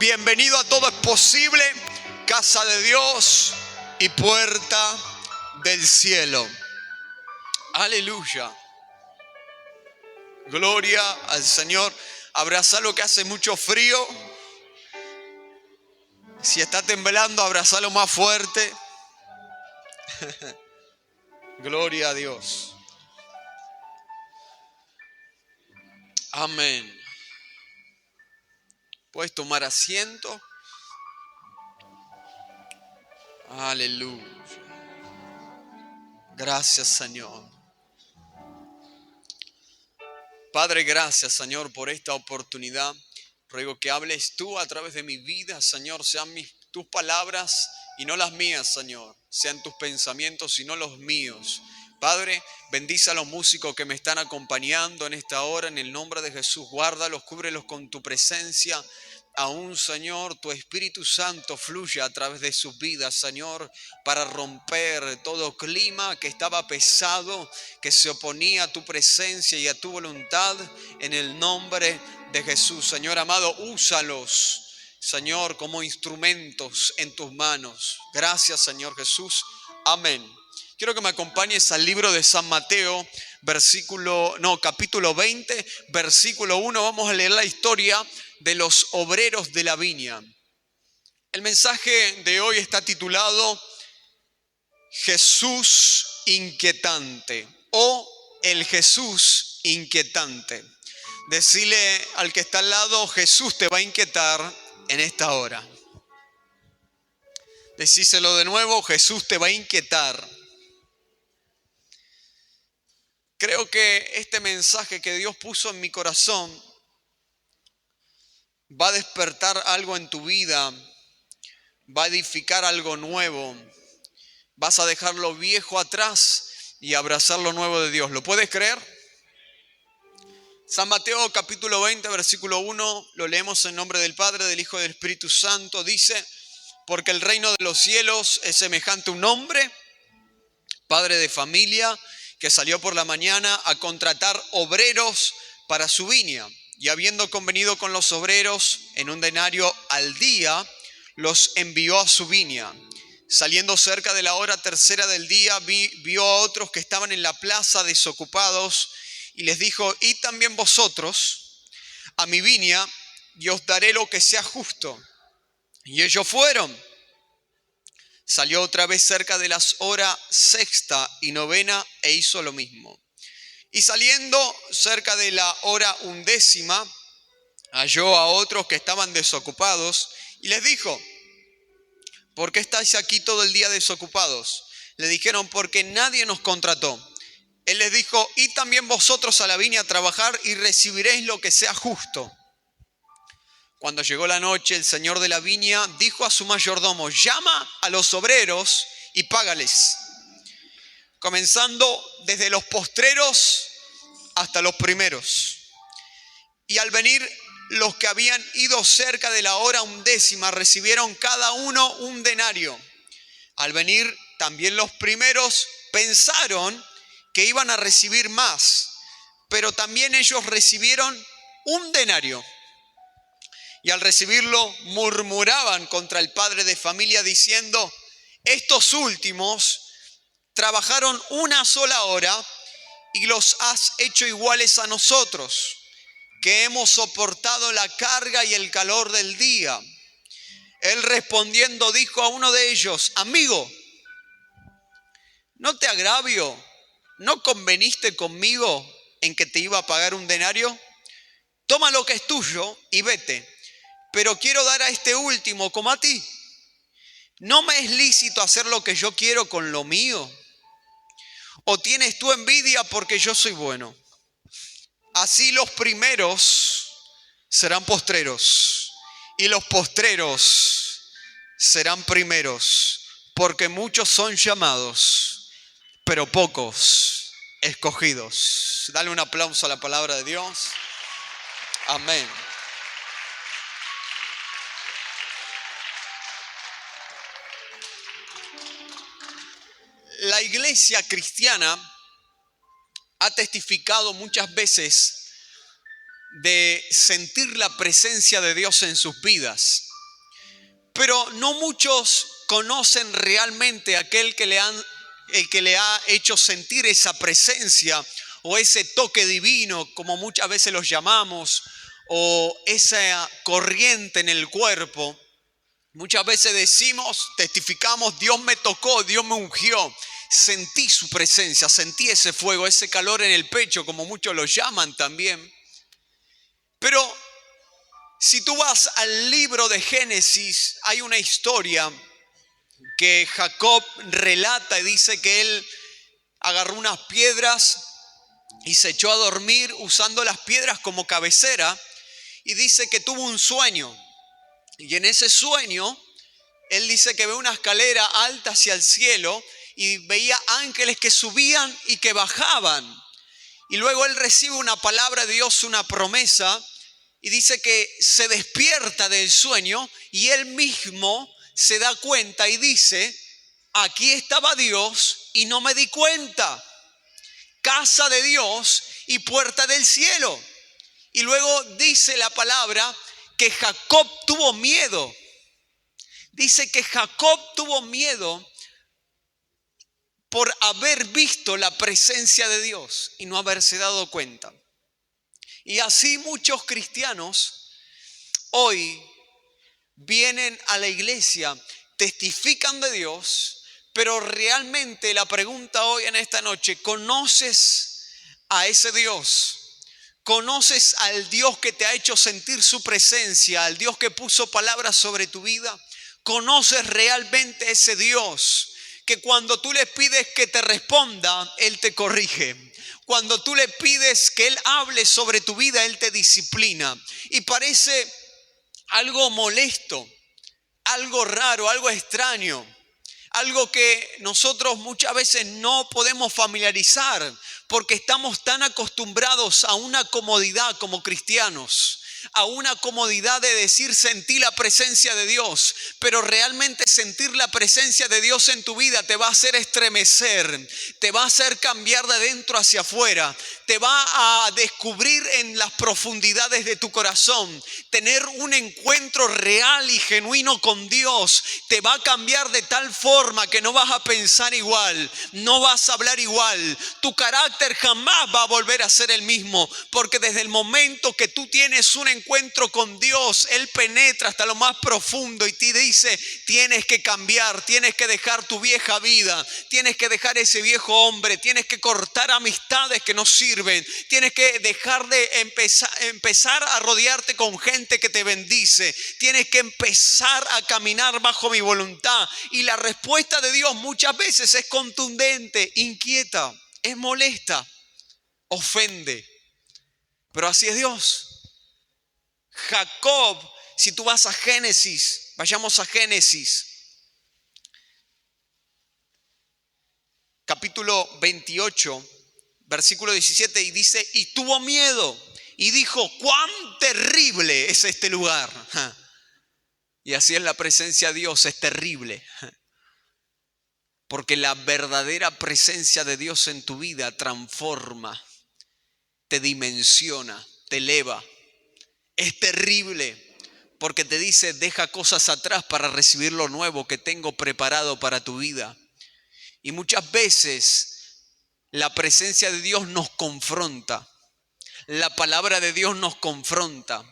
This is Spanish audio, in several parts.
Bienvenido a Todo es Posible, casa de Dios y puerta del cielo. Aleluya. Gloria al Señor. Abrazalo que hace mucho frío. Si está temblando, abrazalo más fuerte. Gloria a Dios. Amén. Puedes tomar asiento. Aleluya. Gracias, Señor. Padre, gracias, Señor, por esta oportunidad. Ruego que hables tú a través de mi vida, Señor. Sean tus palabras y no las mías, Señor. Sean tus pensamientos y no los míos. Padre, bendice a los músicos que me están acompañando en esta hora. En el nombre de Jesús, guárdalos, cúbrelos con tu presencia. Aún, Señor, tu Espíritu Santo fluye a través de sus vidas, Señor, para romper todo clima que estaba pesado, que se oponía a tu presencia y a tu voluntad, en el nombre de Jesús. Señor amado, úsalos, Señor, como instrumentos en tus manos. Gracias, Señor Jesús. Amén. Quiero que me acompañes al libro de San Mateo, capítulo 20, versículo 1. Vamos a leer la historia de los obreros de la viña. El mensaje de hoy está titulado Jesús inquietante o el Jesús inquietante. Decile al que está al lado, Jesús te va a inquietar en esta hora. Decíselo de nuevo, Jesús te va a inquietar. Creo que este mensaje que Dios puso en mi corazón va a despertar algo en tu vida, va a edificar algo nuevo. Vas a dejar lo viejo atrás y abrazar lo nuevo de Dios. ¿Lo puedes creer? San Mateo capítulo 20, versículo 1, lo leemos en nombre del Padre, del Hijo y del Espíritu Santo. Dice, porque el reino de los cielos es semejante a un hombre, padre de familia, que salió por la mañana a contratar obreros para su viña. Y habiendo convenido con los obreros en un denario al día, los envió a su viña. Saliendo cerca de la hora tercera del día, vio a otros que estaban en la plaza desocupados y les dijo, id también vosotros a mi viña y os daré lo que sea justo. Y ellos fueron. Salió otra vez cerca de las horas sexta y novena e hizo lo mismo. Y saliendo cerca de la hora undécima, halló a otros que estaban desocupados y les dijo, ¿por qué estáis aquí todo el día desocupados? Le dijeron, porque nadie nos contrató. Él les dijo, id también vosotros a la viña a trabajar y recibiréis lo que sea justo. Cuando llegó la noche, el señor de la viña dijo a su mayordomo, llama a los obreros y págales, comenzando desde los postreros hasta los primeros. Y al venir los que habían ido cerca de la hora undécima, recibieron cada uno un denario. Al venir también los primeros pensaron que iban a recibir más, pero también ellos recibieron un denario. Y al recibirlo murmuraban contra el padre de familia diciendo, estos últimos trabajaron una sola hora y los has hecho iguales a nosotros, que hemos soportado la carga y el calor del día. Él respondiendo dijo a uno de ellos, amigo, ¿no te agravio? ¿No conveniste conmigo en que te iba a pagar un denario? Toma lo que es tuyo y vete. Pero quiero dar a este último como a ti. ¿No me es lícito hacer lo que yo quiero con lo mío? ¿O tienes tú envidia porque yo soy bueno? Así los primeros serán postreros y los postreros serán primeros, porque muchos son llamados, pero pocos escogidos. Dale un aplauso a la palabra de Dios. Amén. La iglesia cristiana ha testificado muchas veces de sentir la presencia de Dios en sus vidas. Pero no muchos conocen realmente a aquel el que le ha hecho sentir esa presencia o ese toque divino, como muchas veces los llamamos, o esa corriente en el cuerpo. Muchas veces decimos, testificamos, Dios me tocó, Dios me ungió. Sentí su presencia, sentí ese fuego, ese calor en el pecho, como muchos lo llaman también. Pero si tú vas al libro de Génesis, hay una historia que Jacob relata y dice que él agarró unas piedras y se echó a dormir usando las piedras como cabecera, y dice que tuvo un sueño. Y en ese sueño, él dice que ve una escalera alta hacia el cielo y veía ángeles que subían y que bajaban. Y luego él recibe una palabra de Dios, una promesa, y dice que se despierta del sueño y él mismo se da cuenta y dice, aquí estaba Dios y no me di cuenta. Casa de Dios y puerta del cielo. Y luego dice la palabra que Jacob tuvo miedo. Dice que Jacob tuvo miedo por haber visto la presencia de Dios y no haberse dado cuenta. Y así muchos cristianos hoy vienen a la iglesia, testifican de Dios, pero realmente la pregunta hoy en esta noche, ¿conoces a ese Dios? ¿Conoces al Dios que te ha hecho sentir su presencia, al Dios que puso palabras sobre tu vida? ¿Conoces realmente ese Dios que cuando tú le pides que te responda, Él te corrige? Cuando tú le pides que Él hable sobre tu vida, Él te disciplina. Y parece algo molesto, algo raro, algo extraño, algo que nosotros muchas veces no podemos familiarizar porque estamos tan acostumbrados a una comodidad como cristianos, a una comodidad de decir sentí la presencia de Dios, pero realmente sentir la presencia de Dios en tu vida te va a hacer estremecer, te va a hacer cambiar de dentro hacia afuera, te va a descubrir en las profundidades de tu corazón, tener un encuentro real y genuino con Dios, te va a cambiar de tal forma que no vas a pensar igual, no vas a hablar igual, tu carácter jamás va a volver a ser el mismo, porque desde el momento que tú tienes un encuentro con Dios, Él penetra hasta lo más profundo y te dice, tienes que cambiar, tienes que dejar tu vieja vida, tienes que dejar ese viejo hombre, tienes que cortar amistades que no sirven, tienes que dejar de empezar a rodearte con gente que te bendice, tienes que empezar a caminar bajo mi voluntad. Y la respuesta de Dios muchas veces es contundente, inquieta, es molesta, ofende, pero así es Dios. Jacob, si tú vas a Génesis, vayamos a Génesis, capítulo 28, versículo 17, y dice, y tuvo miedo, y dijo, cuán terrible es este lugar. Y así es la presencia de Dios, es terrible. Porque la verdadera presencia de Dios en tu vida transforma, te dimensiona, te eleva. Es terrible porque te dice, deja cosas atrás para recibir lo nuevo que tengo preparado para tu vida. Y muchas veces la presencia de Dios nos confronta. La palabra de Dios nos confronta.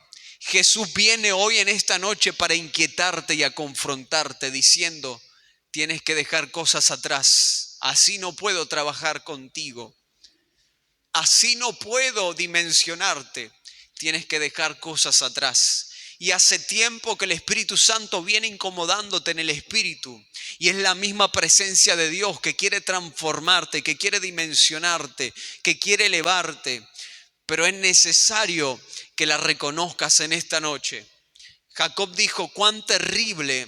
Jesús viene hoy en esta noche para inquietarte y a confrontarte diciendo, tienes que dejar cosas atrás. Así no puedo trabajar contigo. Así no puedo dimensionarte. Tienes que dejar cosas atrás. Y hace tiempo que el Espíritu Santo viene incomodándote en el espíritu. Y es la misma presencia de Dios que quiere transformarte, que quiere dimensionarte, que quiere elevarte. Pero es necesario que la reconozcas en esta noche. Jacob dijo, cuán terrible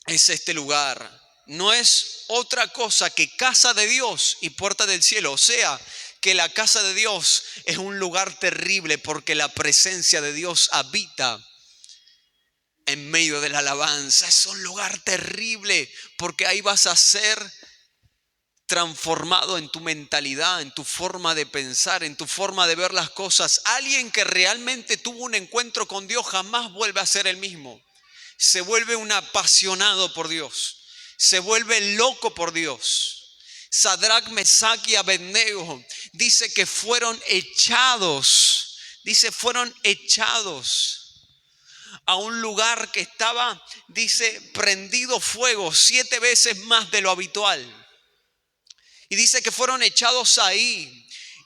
es este lugar. No es otra cosa que casa de Dios y puerta del cielo. O sea, que la casa de Dios es un lugar terrible porque la presencia de Dios habita en medio de la alabanza. Es un lugar terrible porque ahí vas a ser transformado en tu mentalidad, en tu forma de pensar, en tu forma de ver las cosas. Alguien que realmente tuvo un encuentro con Dios jamás vuelve a ser el mismo. se vuelve un apasionado por Dios, se vuelve loco por Dios. Sadrac, Mesac y Abednego dice que fueron echados, fueron echados a un lugar que estaba, prendido fuego 7 veces más de lo habitual. Y dice que fueron echados ahí.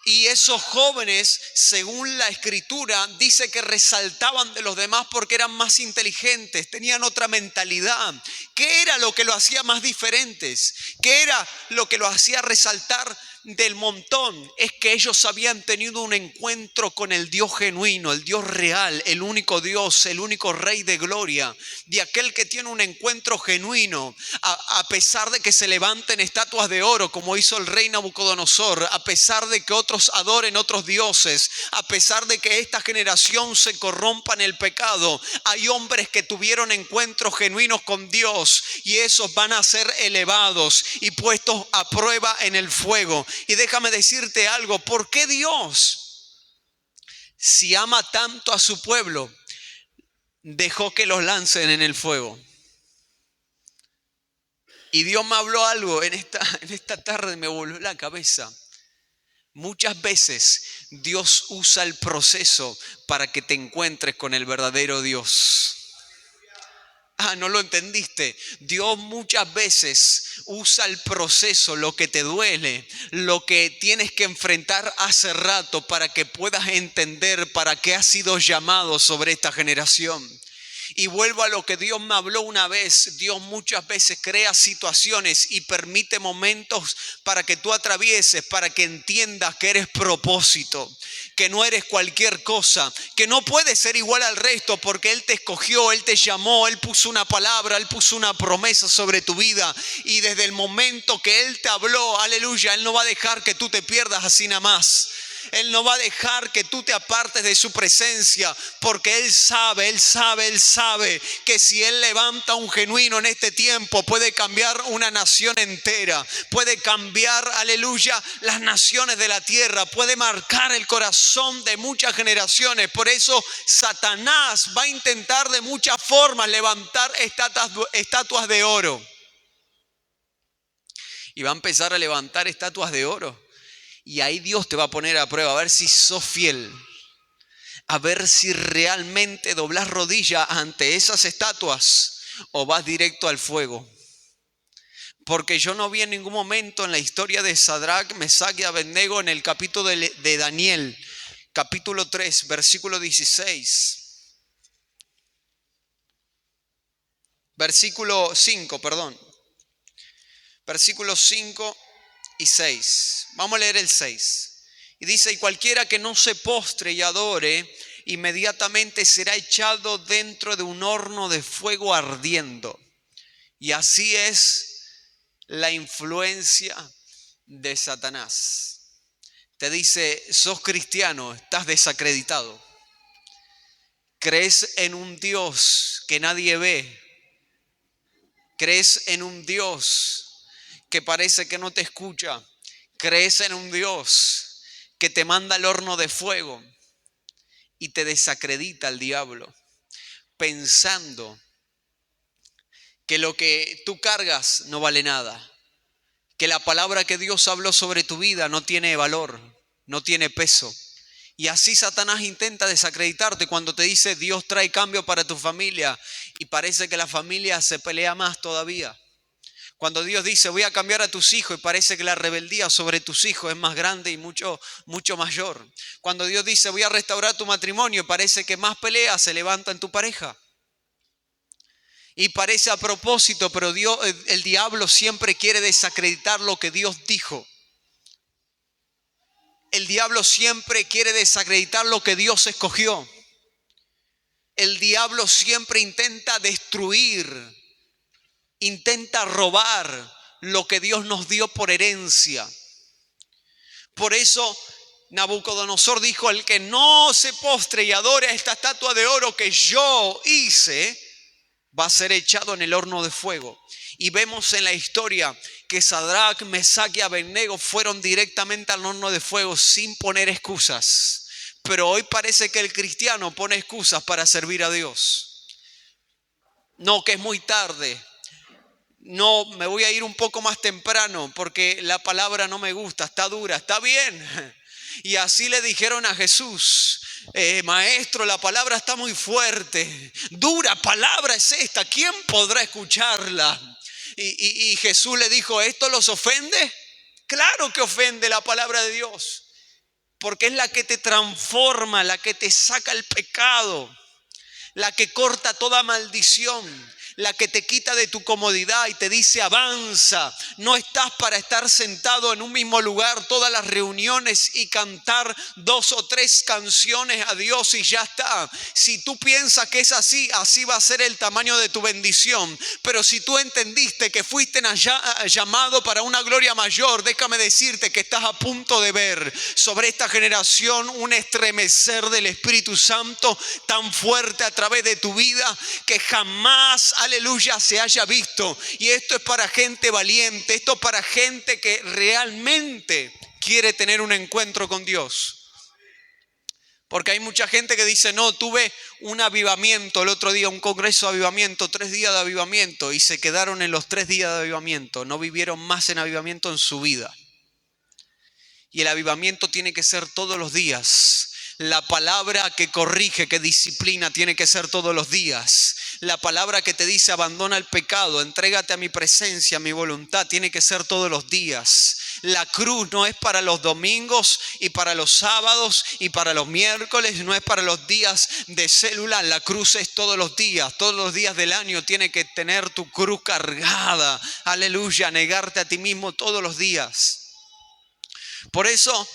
Y esos jóvenes, según la escritura, dice que resaltaban de los demás porque eran más inteligentes, tenían otra mentalidad. ¿Qué era lo que los hacía más diferentes? ¿Qué era lo que los hacía resaltar del montón? Es que ellos habían tenido un encuentro con el Dios genuino, el Dios real, el único Dios, el único Rey de gloria. De aquel que tiene un encuentro genuino, a pesar de que se levanten estatuas de oro como hizo el rey Nabucodonosor, a pesar de que otros adoren otros dioses, a pesar de que esta generación se corrompa en el pecado, hay hombres que tuvieron encuentros genuinos con Dios y esos van a ser elevados y puestos a prueba en el fuego. Y déjame decirte algo, ¿por qué Dios, si ama tanto a su pueblo, dejó que los lancen en el fuego? Y Dios me habló algo en esta tarde, me volvió la cabeza. Muchas veces Dios usa el proceso para que te encuentres con el verdadero Dios. No lo entendiste. Dios muchas veces usa el proceso, lo que te duele, lo que tienes que enfrentar hace rato, para que puedas entender para qué has sido llamado sobre esta generación. Y vuelvo a lo que Dios me habló una vez. Dios muchas veces crea situaciones y permite momentos para que tú atravieses, para que entiendas que eres propósito, que no eres cualquier cosa, que no puedes ser igual al resto porque Él te escogió, Él te llamó, Él puso una palabra, Él puso una promesa sobre tu vida. Y desde el momento que Él te habló, aleluya, Él no va a dejar que tú te pierdas así nada más. Él no va a dejar que tú te apartes de su presencia, porque Él sabe que si Él levanta un genuino en este tiempo, puede cambiar una nación entera, puede cambiar, aleluya, las naciones de la tierra, puede marcar el corazón de muchas generaciones. Por eso Satanás va a intentar de muchas formas levantar estatuas de oro. Y va a empezar a levantar estatuas de oro. Y ahí Dios te va a poner a prueba, a ver si sos fiel, a ver si realmente doblás rodilla ante esas estatuas o vas directo al fuego. Porque yo no vi en ningún momento en la historia de Sadrac, Mesac y Abednego, en el capítulo de Daniel, capítulo 3, versículo 16. Versículo 5, perdón. Versículos 5 y 6. Vamos a leer el 6. Y dice: y cualquiera que no se postre y adore, inmediatamente será echado dentro de un horno de fuego ardiendo. Y así es la influencia de Satanás. Te dice: sos cristiano, estás desacreditado. Crees en un Dios que nadie ve. Crees en un Dios que parece que no te escucha. Crees en un Dios que te manda al horno de fuego y te desacredita el diablo, pensando que lo que tú cargas no vale nada, que la palabra que Dios habló sobre tu vida no tiene valor, no tiene peso. Y así Satanás intenta desacreditarte cuando te dice: Dios trae cambio para tu familia, y parece que la familia se pelea más todavía. Cuando Dios dice: voy a cambiar a tus hijos, y parece que la rebeldía sobre tus hijos es más grande y mucho mayor. Cuando Dios dice: voy a restaurar tu matrimonio, parece que más peleas se levantan en tu pareja. Y parece a propósito, pero el diablo siempre quiere desacreditar lo que Dios dijo. El diablo siempre quiere desacreditar lo que Dios escogió. El diablo siempre intenta destruir, intenta robar lo que Dios nos dio por herencia. Por eso Nabucodonosor dijo: el que no se postre y adore a esta estatua de oro que yo hice, va a ser echado en el horno de fuego. Y vemos en la historia que Sadrac, Mesac y Abednego fueron directamente al horno de fuego sin poner excusas. Pero hoy parece que el cristiano pone excusas para servir a Dios. No, que es muy tarde. No, me voy a ir un poco más temprano porque la palabra no me gusta, está dura, está bien. Y así le dijeron a Jesús, maestro, la palabra está muy fuerte, dura palabra es esta, ¿quién podrá escucharla? Y Jesús le dijo, ¿esto los ofende? Claro que ofende la palabra de Dios, porque es la que te transforma, la que te saca el pecado, la que corta toda maldición, la que te quita de tu comodidad y te dice avanza. No estás para estar sentado en un mismo lugar todas las reuniones y cantar 2 o 3 canciones a Dios y ya está. Si tú piensas que es así, así va a ser el tamaño de tu bendición. Pero si tú entendiste que fuiste llamado para una gloria mayor, déjame decirte que estás a punto de ver sobre esta generación un estremecer del Espíritu Santo tan fuerte a través de tu vida que jamás, aleluya, se haya visto. Y esto es para gente valiente, esto es para gente que realmente quiere tener un encuentro con Dios. Porque hay mucha gente que dice, no, tuve un avivamiento el otro día, un congreso de avivamiento, 3 días de avivamiento, y se quedaron en los 3 días de avivamiento, no vivieron más en avivamiento en su vida. Y el avivamiento tiene que ser todos los días. La palabra que corrige, que disciplina, tiene que ser todos los días. La palabra que te dice abandona el pecado, entrégate a mi presencia, a mi voluntad, tiene que ser todos los días. La cruz no es para los domingos y para los sábados y para los miércoles, no es para los días de célula. La cruz es todos los días del año tiene que tener tu cruz cargada. Aleluya, negarte a ti mismo todos los días. Por eso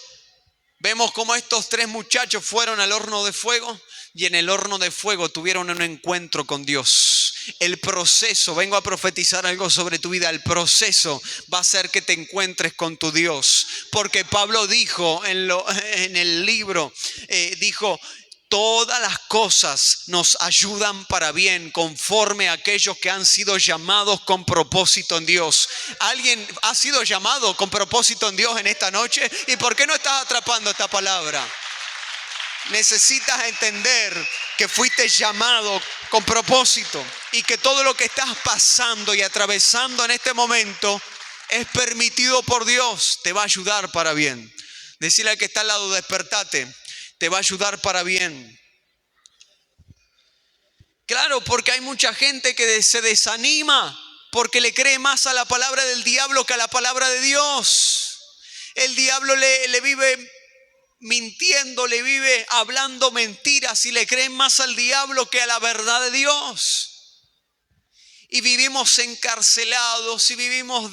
vemos cómo estos 3 muchachos fueron al horno de fuego y en el horno de fuego tuvieron un encuentro con Dios. El proceso, vengo a profetizar algo sobre tu vida, el proceso va a hacer que te encuentres con tu Dios. Porque Pablo dijo en el libro, dijo, todas las cosas nos ayudan para bien conforme a aquellos que han sido llamados con propósito en Dios. ¿Alguien ha sido llamado con propósito en Dios en esta noche? ¿Y por qué no estás atrapando esta palabra? Necesitas entender que fuiste llamado con propósito y que todo lo que estás pasando y atravesando en este momento es permitido por Dios. Te va a ayudar para bien. Decirle al que está al lado, despertate. Te va a ayudar para bien. Claro, porque hay mucha gente que se desanima porque le cree más a la palabra del diablo que a la palabra de Dios. El diablo le vive mintiendo, le vive hablando mentiras y le creen más al diablo que a la verdad de Dios. Y vivimos encarcelados y vivimos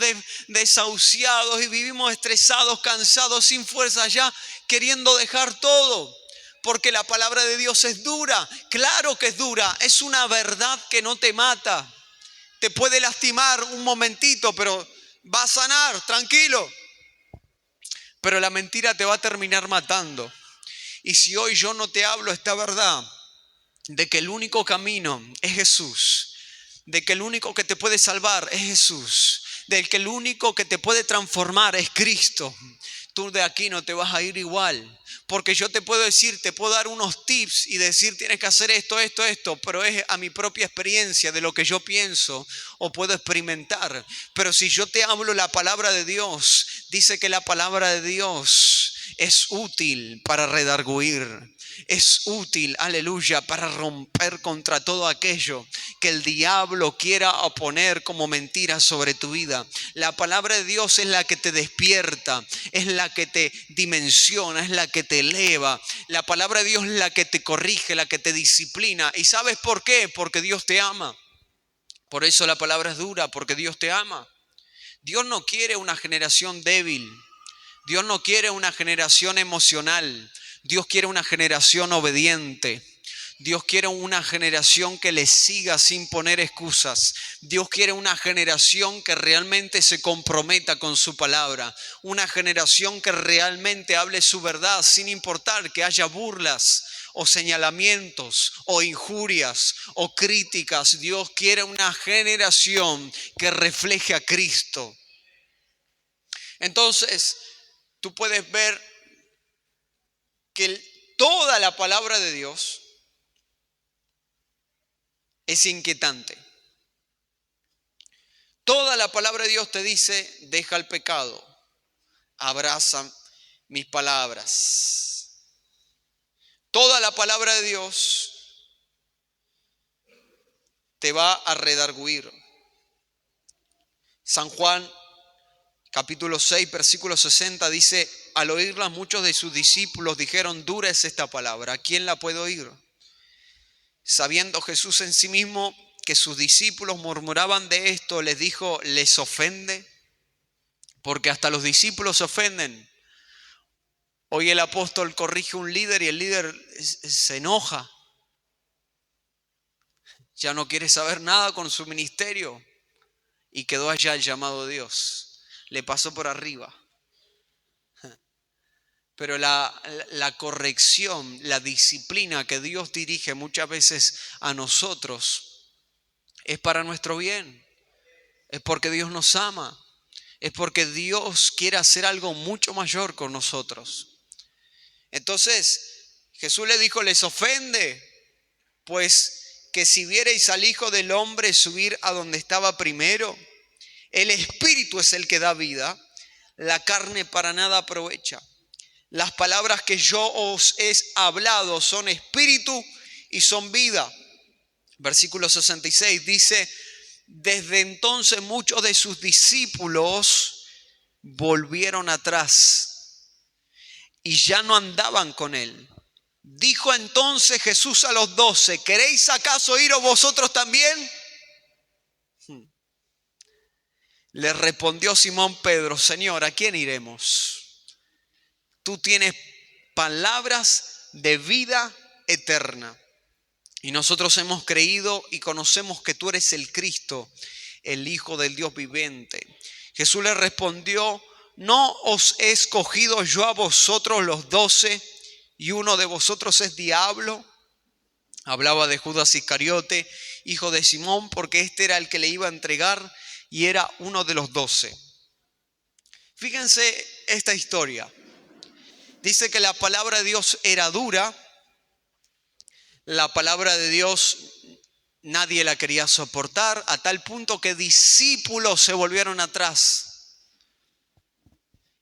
desahuciados y vivimos estresados, cansados, sin fuerza ya, queriendo dejar todo. Porque la palabra de Dios es dura. Claro que es dura. Es una verdad que no te mata. Te puede lastimar un momentito, pero va a sanar, tranquilo. Pero la mentira te va a terminar matando. Y si hoy yo no te hablo esta verdad de que el único camino es Jesús, de que el único que te puede salvar es Jesús, de que el único que te puede transformar es Cristo, tú de aquí no te vas a ir igual. Porque yo te puedo decir, te puedo dar unos tips y decir tienes que hacer esto, pero es a mi propia experiencia de lo que yo pienso o puedo experimentar. Pero si yo te hablo la palabra de Dios, dice que la palabra de Dios es útil para redarguir. Es útil, aleluya, para romper contra todo aquello que el diablo quiera oponer como mentira sobre tu vida. La palabra de Dios es la que te despierta, es la que te dimensiona, es la que te eleva. La palabra de Dios es la que te corrige, la que te disciplina. ¿Y sabes por qué? Porque Dios te ama. Por eso la palabra es dura, porque Dios te ama. Dios no quiere una generación débil. Dios no quiere una generación emocional. Dios quiere una generación obediente. Dios quiere una generación que le siga sin poner excusas. Dios quiere una generación que realmente se comprometa con su palabra. Una generación que realmente hable su verdad sin importar que haya burlas o señalamientos o injurias o críticas. Dios quiere una generación que refleje a Cristo. Entonces, tú puedes ver que toda la palabra de Dios es inquietante. Toda la palabra de Dios te dice, deja el pecado, abraza mis palabras. Toda la palabra de Dios te va a redarguir. San Juan, capítulo 6, versículo 60 dice, al oírla muchos de sus discípulos dijeron, dura es esta palabra, ¿quién la puede oír? Sabiendo Jesús en sí mismo que sus discípulos murmuraban de esto, les dijo, ¿les ofende? Porque hasta los discípulos se ofenden. Hoy el apóstol corrige a un líder y el líder se enoja. Ya no quiere saber nada con su ministerio y quedó allá el llamado de Dios. Le pasó por arriba. Pero la corrección, la disciplina que Dios dirige muchas veces a nosotros es para nuestro bien. Es porque Dios nos ama. Es porque Dios quiere hacer algo mucho mayor con nosotros. Entonces, Jesús le dijo, ¿les ofende? Pues que si vierais al Hijo del Hombre subir a donde estaba primero, el Espíritu es el que da vida, la carne para nada aprovecha. Las palabras que yo os he hablado son espíritu y son vida. Versículo 66 dice, desde entonces muchos de sus discípulos volvieron atrás y ya no andaban con él. Dijo entonces Jesús a los 12, ¿queréis acaso iros vosotros también? Le respondió Simón Pedro, Señor, ¿a quién iremos? Tú tienes palabras de vida eterna. Y nosotros hemos creído y conocemos que tú eres el Cristo, el Hijo del Dios viviente. Jesús le respondió, ¿no os he escogido yo a vosotros los 12 y uno de vosotros es diablo? Hablaba de Judas Iscariote, hijo de Simón, porque este era el que le iba a entregar y era uno de los 12. Fíjense esta historia. Dice que la palabra de Dios era dura. La palabra de Dios nadie la quería soportar, a tal punto que discípulos se volvieron atrás.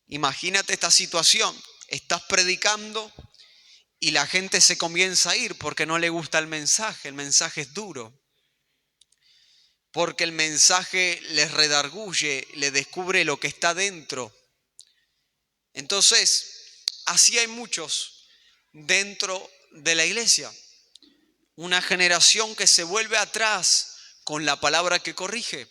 Imagínate esta situación. Estás predicando y la gente se comienza a ir porque no le gusta el mensaje. El mensaje es duro. Porque el mensaje les redarguye, le descubre lo que está dentro. Entonces, así hay muchos dentro de la iglesia. Una generación que se vuelve atrás con la palabra que corrige,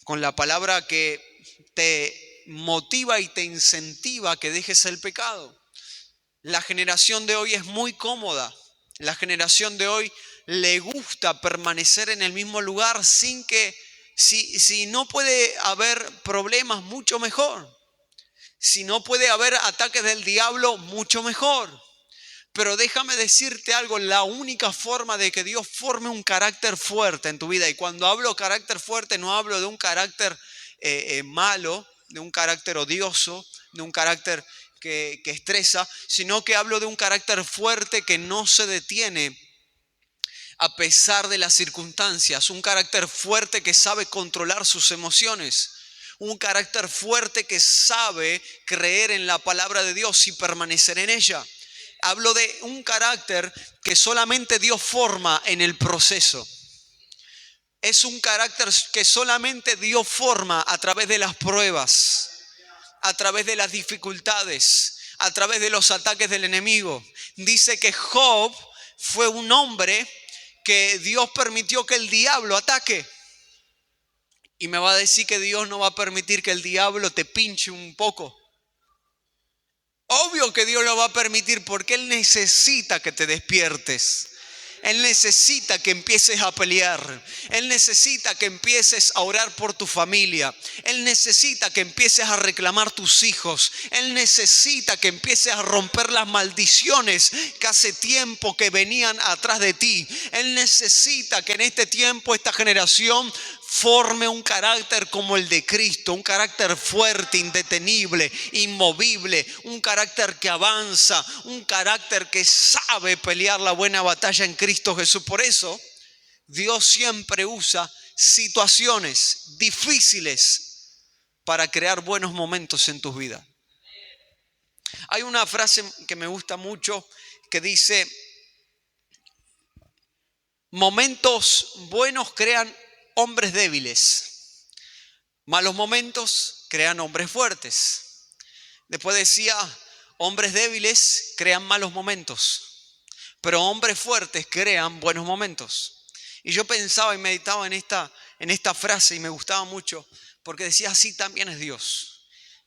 con la palabra que te motiva y te incentiva a que dejes el pecado. La generación de hoy es muy cómoda. La generación de hoy le gusta permanecer en el mismo lugar sin que, si no puede haber problemas, mucho mejor. Si no puede haber ataques del diablo, mucho mejor. Pero déjame decirte algo, la única forma de que Dios forme un carácter fuerte en tu vida, y cuando hablo carácter fuerte no hablo de un carácter malo, de un carácter odioso, de un carácter que estresa, sino que hablo de un carácter fuerte que no se detiene a pesar de las circunstancias, un carácter fuerte que sabe controlar sus emociones. Un carácter fuerte que sabe creer en la palabra de Dios y permanecer en ella. Hablo de un carácter que solamente Dios forma en el proceso. Es un carácter que solamente Dios forma a través de las pruebas, a través de las dificultades, a través de los ataques del enemigo. Dice que Job fue un hombre que Dios permitió que el diablo ataque. Y me va a decir que Dios no va a permitir que el diablo te pinche un poco. Obvio que Dios lo va a permitir porque Él necesita que te despiertes. Él necesita que empieces a pelear. Él necesita que empieces a orar por tu familia. Él necesita que empieces a reclamar tus hijos. Él necesita que empieces a romper las maldiciones que hace tiempo que venían atrás de ti. Él necesita que en este tiempo esta generación forme un carácter como el de Cristo, un carácter fuerte, indetenible, inmovible, un carácter que avanza, un carácter que sabe pelear la buena batalla en Cristo Jesús. Por eso, Dios siempre usa situaciones difíciles para crear buenos momentos en tu vida. Hay una frase que me gusta mucho que dice: momentos buenos crean hombres débiles, malos momentos crean hombres fuertes. Después decía: hombres débiles crean malos momentos, pero hombres fuertes crean buenos momentos. Y yo pensaba y meditaba en esta frase y me gustaba mucho, porque decía: así también es Dios.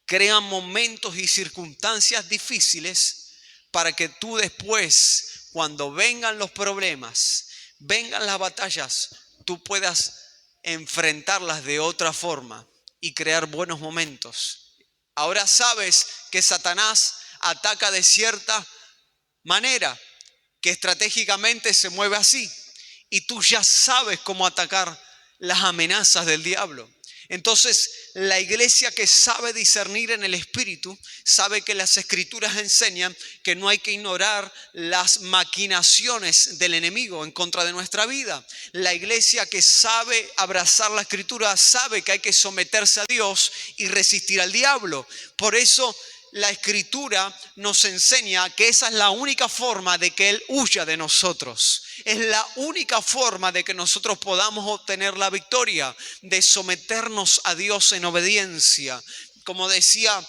Crea momentos y circunstancias difíciles para que tú después, cuando vengan los problemas, vengan las batallas, tú puedas enfrentarlas de otra forma y crear buenos momentos. Ahora sabes que Satanás ataca de cierta manera, que estratégicamente se mueve así, y tú ya sabes cómo atacar las amenazas del diablo. Entonces, la iglesia que sabe discernir en el espíritu, sabe que las escrituras enseñan que no hay que ignorar las maquinaciones del enemigo en contra de nuestra vida. La iglesia que sabe abrazar la escritura, sabe que hay que someterse a Dios y resistir al diablo. Por eso, la escritura nos enseña que esa es la única forma de que Él huya de nosotros. Es la única forma de que nosotros podamos obtener la victoria, de someternos a Dios en obediencia. Como decía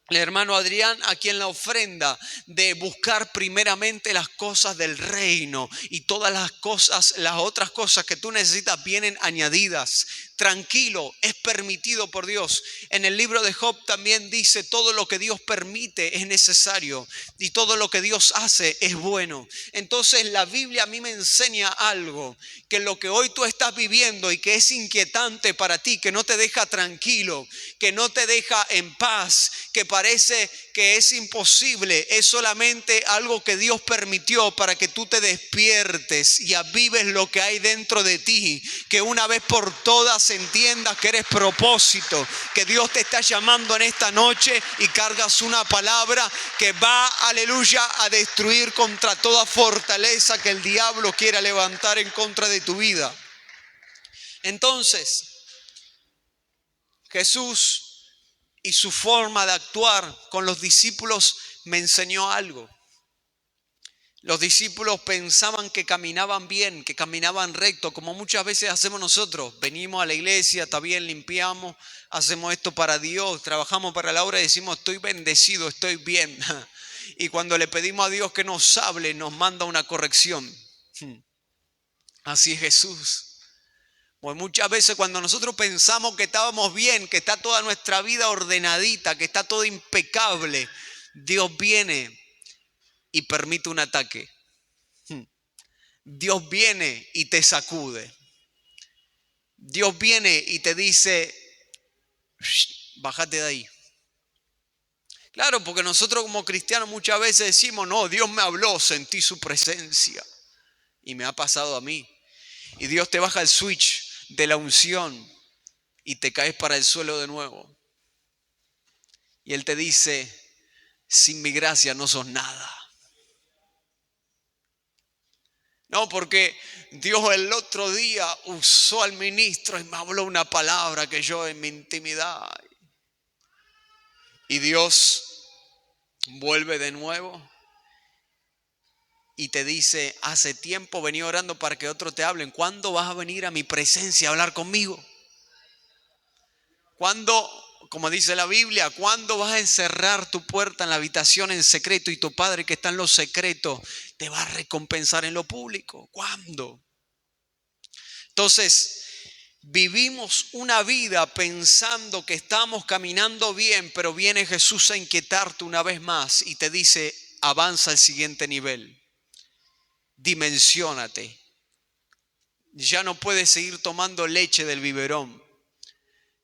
el hermano Adrián aquí en la ofrenda, de buscar primeramente las cosas del reino, y todas las cosas, las otras cosas que tú necesitas vienen añadidas. Tranquilo, es permitido por Dios. En el libro de Job también dice: todo lo que Dios permite es necesario y todo lo que Dios hace es bueno. Entonces la Biblia a mí me enseña algo, que lo que hoy tú estás viviendo y que es inquietante para ti, que no te deja tranquilo, que no te deja en paz, que parece que es imposible, es solamente algo que Dios permitió para que tú te despiertes y avives lo que hay dentro de ti, que una vez por todas entiendas que eres propósito, que Dios te está llamando en esta noche y cargas una palabra que va, aleluya, a destruir contra toda fortaleza que el diablo quiera levantar en contra de tu vida. Entonces, Jesús y su forma de actuar con los discípulos me enseñó algo. Los discípulos pensaban que caminaban bien, que caminaban recto, como muchas veces hacemos nosotros. Venimos a la iglesia, está bien, limpiamos, hacemos esto para Dios, trabajamos para la obra y decimos: estoy bendecido, estoy bien. Y cuando le pedimos a Dios que nos hable, nos manda una corrección. Así es Jesús. Pues muchas veces cuando nosotros pensamos que estábamos bien, que está toda nuestra vida ordenadita, que está todo impecable, Dios viene y permite un ataque. Dios viene y te sacude. Dios viene y te dice: bájate de ahí. Claro, porque nosotros como cristianos muchas veces decimos: no, Dios me habló, sentí su presencia. Y me ha pasado a mí. Y Dios te baja el switch de la unción y te caes para el suelo de nuevo. Y Él te dice: sin mi gracia no sos nada. No, porque Dios el otro día usó al ministro y me habló una palabra que yo en mi intimidad. Y Dios vuelve de nuevo y te dice: hace tiempo venía orando para que otros te hablen. ¿Cuándo vas a venir a mi presencia a hablar conmigo? ¿Cuándo, como dice la Biblia, cuándo vas a encerrar tu puerta en la habitación en secreto y tu Padre que está en lo secreto te va a recompensar en lo público? ¿Cuándo? Entonces, vivimos una vida pensando que estamos caminando bien, pero viene Jesús a inquietarte una vez más y te dice: avanza al siguiente nivel. Dimensiónate. Ya no puedes seguir tomando leche del biberón.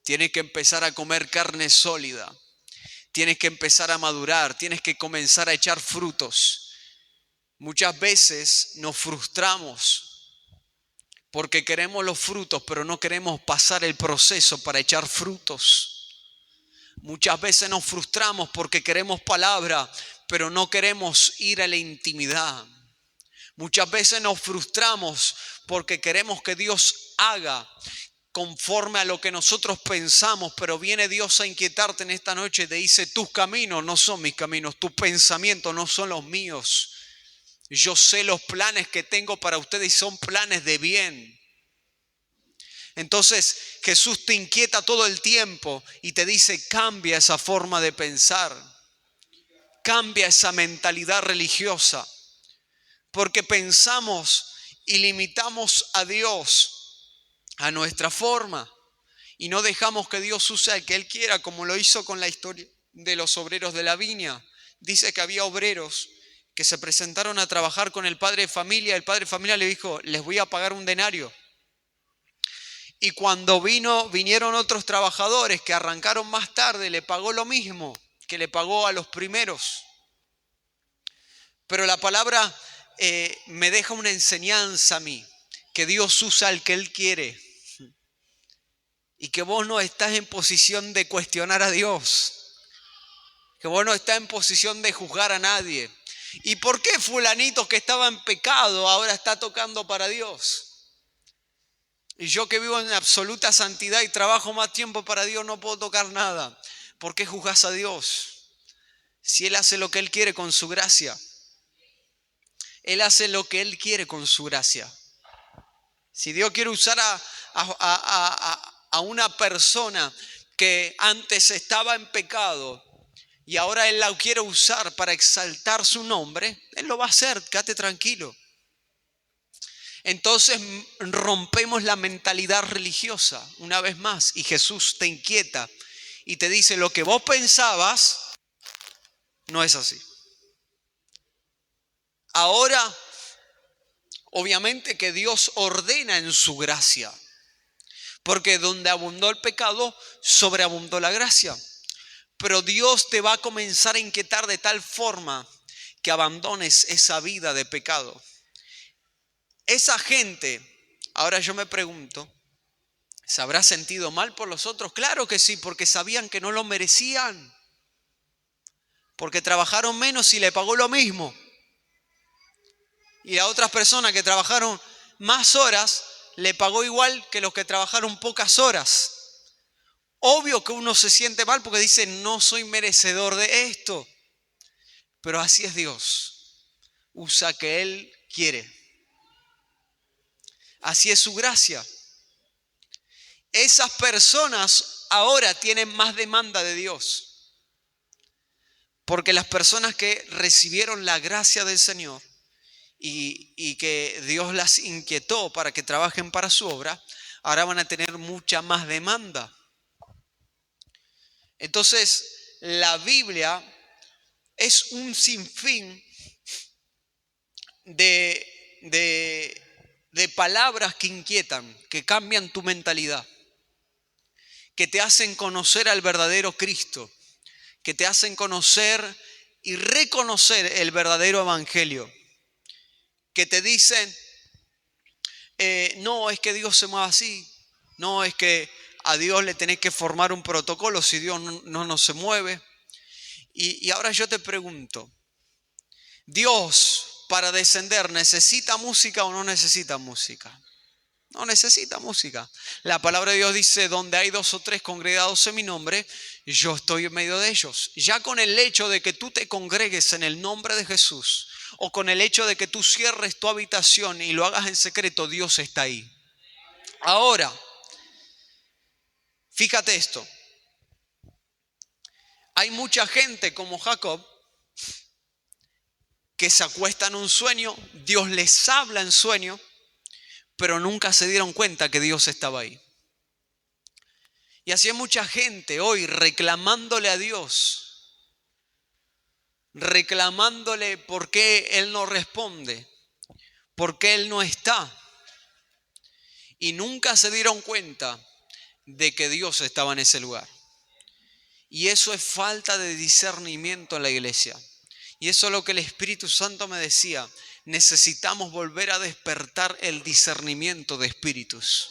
Tienes que empezar a comer carne sólida. Tienes que empezar a madurar. Tienes que comenzar a echar frutos. Muchas veces nos frustramos porque queremos los frutos, pero no queremos pasar el proceso para echar frutos. Muchas veces nos frustramos porque queremos palabra, pero no queremos ir a la intimidad. Muchas veces nos frustramos porque queremos que Dios haga, conforme a lo que nosotros pensamos, pero viene Dios a inquietarte en esta noche y te dice, tus caminos no son mis caminos, tus pensamientos no son los míos. Yo sé los planes que tengo para ustedes y son planes de bien. Entonces Jesús te inquieta todo el tiempo y te dice, cambia esa forma de pensar, cambia esa mentalidad religiosa, porque pensamos y limitamos a Dios a nuestra forma y no dejamos que Dios use al que Él quiera, como lo hizo con la historia de los obreros de la viña. Dice que había obreros que se presentaron a trabajar con el padre de familia. El padre de familia le dijo, les voy a pagar un denario. Y cuando vinieron otros trabajadores que arrancaron más tarde, le pagó lo mismo que le pagó a los primeros. Pero la palabra me deja una enseñanza a mí, que Dios usa al que Él quiere. Y que vos no estás en posición de cuestionar a Dios. Que vos no estás en posición de juzgar a nadie. ¿Y por qué fulanito que estaba en pecado ahora está tocando para Dios? Y yo que vivo en absoluta santidad y trabajo más tiempo para Dios no puedo tocar nada. ¿Por qué juzgas a Dios? Si Él hace lo que Él quiere con su gracia. Él hace lo que Él quiere con su gracia. Si Dios quiere usar a una persona que antes estaba en pecado y ahora Él la quiere usar para exaltar su nombre, Él lo va a hacer, quédate tranquilo. Entonces rompemos la mentalidad religiosa una vez más y Jesús te inquieta y te dice, lo que vos pensabas no es así. Ahora, obviamente que Dios ordena en su gracia, porque donde abundó el pecado, sobreabundó la gracia. Pero Dios te va a comenzar a inquietar de tal forma que abandones esa vida de pecado. Esa gente, ahora yo me pregunto, ¿se habrá sentido mal por los otros? Claro que sí, porque sabían que no lo merecían. Porque trabajaron menos y le pagó lo mismo. Y a otras personas que trabajaron más horas, le pagó igual que los que trabajaron pocas horas. Obvio que uno se siente mal porque dice, no soy merecedor de esto. Pero así es Dios. Usa que Él quiere. Así es su gracia. Esas personas ahora tienen más demanda de Dios. Porque las personas que recibieron la gracia del Señor y que Dios las inquietó para que trabajen para su obra, ahora van a tener mucha más demanda. Entonces, la Biblia es un sinfín de palabras que inquietan, que cambian tu mentalidad, que te hacen conocer al verdadero Cristo, que te hacen conocer y reconocer el verdadero evangelio, que te dicen, no, es que Dios se mueve así, no, es que a Dios le tenés que formar un protocolo si Dios no se mueve. Y ahora yo te pregunto, ¿Dios para descender necesita música o no necesita música? No necesita música. La palabra de Dios dice, donde hay 2 o 3 congregados en mi nombre, yo estoy en medio de ellos. Ya con el hecho de que tú te congregues en el nombre de Jesús, o con el hecho de que tú cierres tu habitación y lo hagas en secreto, Dios está ahí. Ahora, fíjate esto. Hay mucha gente como Jacob que se acuesta en un sueño, Dios les habla en sueño, pero nunca se dieron cuenta que Dios estaba ahí. Y así hay mucha gente hoy reclamándole a Dios, reclamándole por qué Él no responde, por qué Él no está. Y nunca se dieron cuenta de que Dios estaba en ese lugar. Y eso es falta de discernimiento en la iglesia. Y eso es lo que el Espíritu Santo me decía. Necesitamos volver a despertar el discernimiento de espíritus.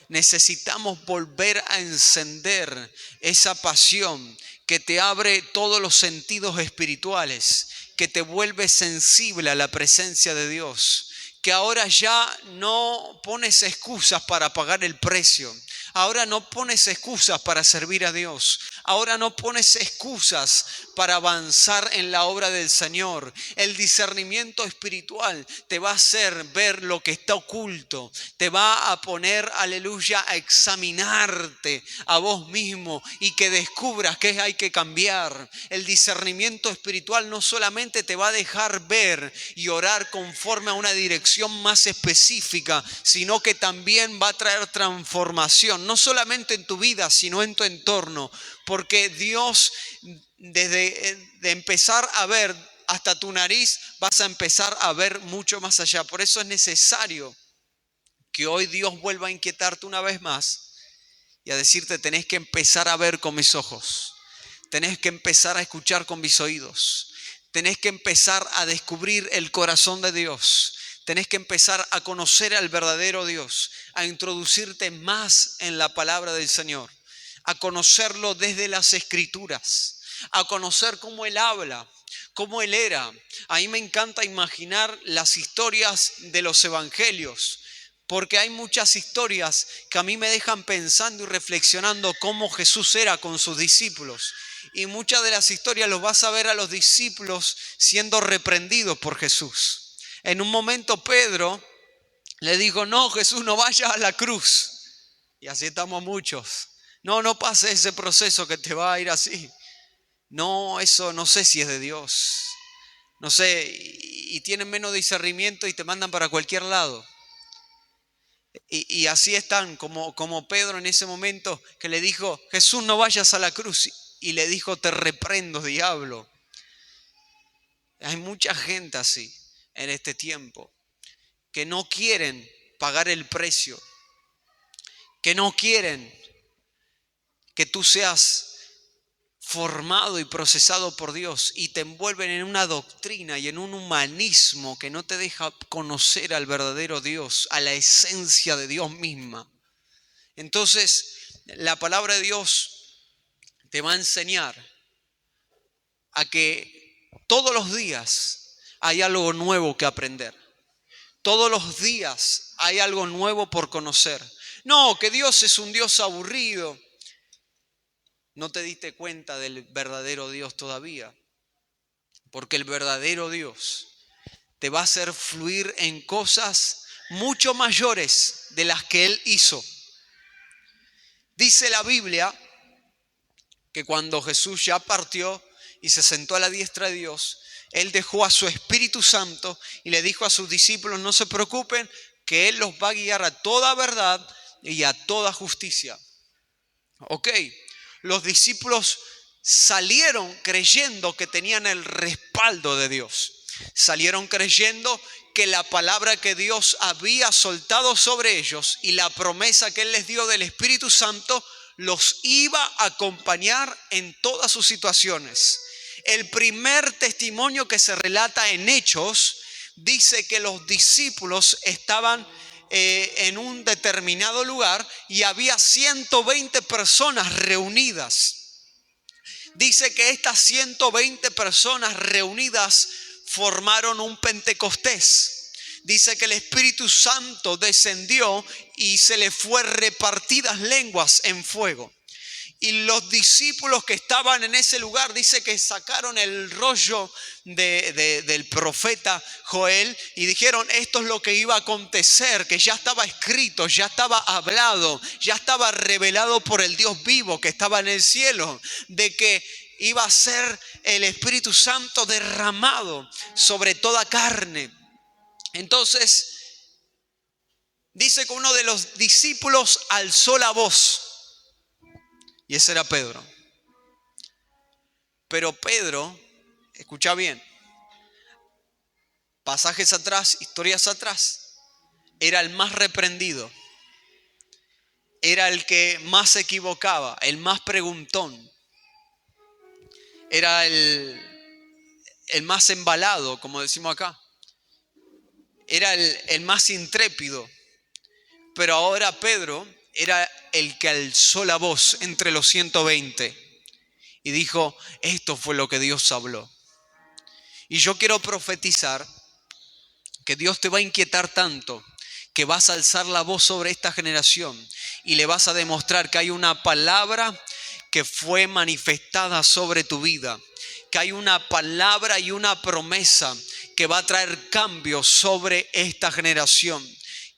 Necesitamos volver a encender esa pasión que te abre todos los sentidos espirituales, que te vuelve sensible a la presencia de Dios, que ahora ya no pones excusas para pagar el precio. Ahora no pones excusas para servir a Dios. Ahora no pones excusas para avanzar en la obra del Señor. El discernimiento espiritual te va a hacer ver lo que está oculto. Te va a poner, aleluya, a examinarte a vos mismo y que descubras qué hay que cambiar. El discernimiento espiritual no solamente te va a dejar ver y orar conforme a una dirección más específica, sino que también va a traer transformación. No solamente en tu vida, sino en tu entorno. Porque Dios, desde de empezar a ver hasta tu nariz, vas a empezar a ver mucho más allá. Por eso es necesario que hoy Dios vuelva a inquietarte una vez más y a decirte: tenés que empezar a ver con mis ojos. Tenés que empezar a escuchar con mis oídos. Tenés que empezar a descubrir el corazón de Dios. Tenés que empezar a conocer al verdadero Dios, a introducirte más en la palabra del Señor, a conocerlo desde las Escrituras, a conocer cómo Él habla, cómo Él era. A mí me encanta imaginar las historias de los evangelios, porque hay muchas historias que a mí me dejan pensando y reflexionando cómo Jesús era con sus discípulos. Y muchas de las historias los vas a ver a los discípulos siendo reprendidos por Jesús. En un momento Pedro le dijo: no, Jesús, no vayas a la cruz. Y así estamos muchos. No pases ese proceso que te va a ir así. No, eso no sé si es de Dios. No sé, y tienen menos discernimiento y te mandan para cualquier lado. Y así están, como Pedro en ese momento que le dijo: Jesús, no vayas a la cruz. Y le dijo: te reprendo, diablo. Hay mucha gente así en este tiempo, que no quieren pagar el precio, que no quieren que tú seas formado y procesado por Dios, y te envuelven en una doctrina y en un humanismo que no te deja conocer al verdadero Dios, a la esencia de Dios misma. Entonces, la palabra de Dios te va a enseñar a que todos los días hay algo nuevo que aprender. Todos los días hay algo nuevo por conocer. No, que Dios es un Dios aburrido. No te diste cuenta del verdadero Dios todavía. Porque el verdadero Dios te va a hacer fluir en cosas mucho mayores de las que Él hizo. Dice la Biblia que cuando Jesús ya partió y se sentó a la diestra de Dios, Él dejó a su Espíritu Santo y le dijo a sus discípulos: no se preocupen, que Él los va a guiar a toda verdad y a toda justicia. Ok, los discípulos salieron creyendo que tenían el respaldo de Dios. Salieron creyendo que la palabra que Dios había soltado sobre ellos y la promesa que Él les dio del Espíritu Santo los iba a acompañar en todas sus situaciones. El primer testimonio que se relata en Hechos dice que los discípulos estaban en un determinado lugar y había 120 personas reunidas. Dice que estas 120 personas reunidas formaron un Pentecostés. Dice que el Espíritu Santo descendió y se le fue repartidas lenguas en fuego. Y los discípulos que estaban en ese lugar, dice que sacaron el rollo del profeta Joel y dijeron: esto es lo que iba a acontecer, que ya estaba escrito, ya estaba hablado, ya estaba revelado por el Dios vivo que estaba en el cielo, de que iba a ser el Espíritu Santo derramado sobre toda carne. Entonces, dice que uno de los discípulos alzó la voz. Y ese era Pedro. Pero Pedro, escucha bien, pasajes atrás, historias atrás, era el más reprendido. Era el que más se equivocaba, el más preguntón. Era el más embalado, como decimos acá. Era el más intrépido. Pero ahora Pedro era el que alzó la voz entre los 120 y dijo: esto fue lo que Dios habló. Y yo quiero profetizar que Dios te va a inquietar tanto que vas a alzar la voz sobre esta generación y le vas a demostrar que hay una palabra que fue manifestada sobre tu vida, que hay una palabra y una promesa que va a traer cambios sobre esta generación.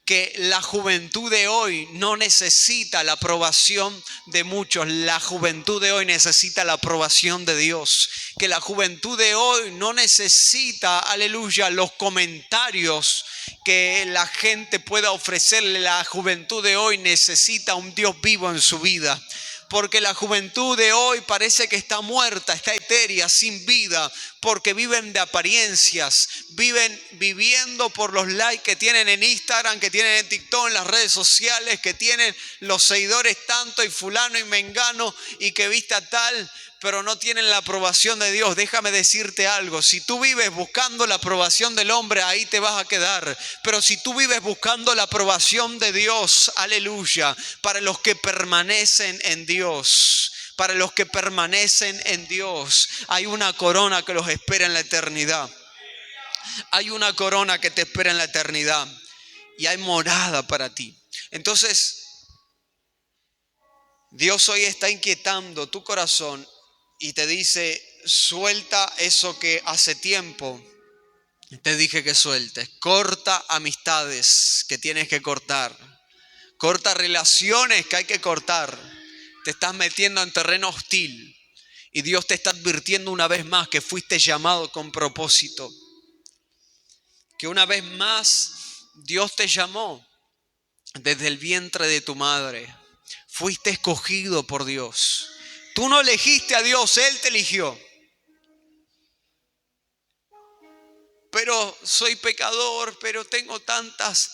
Que la juventud de hoy no necesita la aprobación de muchos, la juventud de hoy necesita la aprobación de Dios. Que la juventud de hoy no necesita, aleluya, los comentarios que la gente pueda ofrecerle. La juventud de hoy necesita un Dios vivo en su vida. Porque la juventud de hoy parece que está muerta, está etérea, sin vida, porque viven de apariencias, viven viviendo por los likes que tienen en Instagram, que tienen en TikTok, en las redes sociales, que tienen los seguidores tanto y fulano y mengano y que vista tal, pero no tienen la aprobación de Dios. Déjame decirte algo, si tú vives buscando la aprobación del hombre, ahí te vas a quedar. Pero si tú vives buscando la aprobación de Dios, aleluya, para los que permanecen en Dios, para los que permanecen en Dios, hay una corona que los espera en la eternidad. Hay una corona que te espera en la eternidad y hay morada para ti. Entonces, Dios hoy está inquietando tu corazón y te dice, suelta eso que hace tiempo te dije que sueltes. Corta amistades que tienes que cortar. Corta relaciones que hay que cortar. Te estás metiendo en terreno hostil. Y Dios te está advirtiendo una vez más que fuiste llamado con propósito. Que una vez más Dios te llamó desde el vientre de tu madre. Fuiste escogido por Dios. Tú no elegiste a Dios, Él te eligió. Pero soy pecador, pero tengo tantas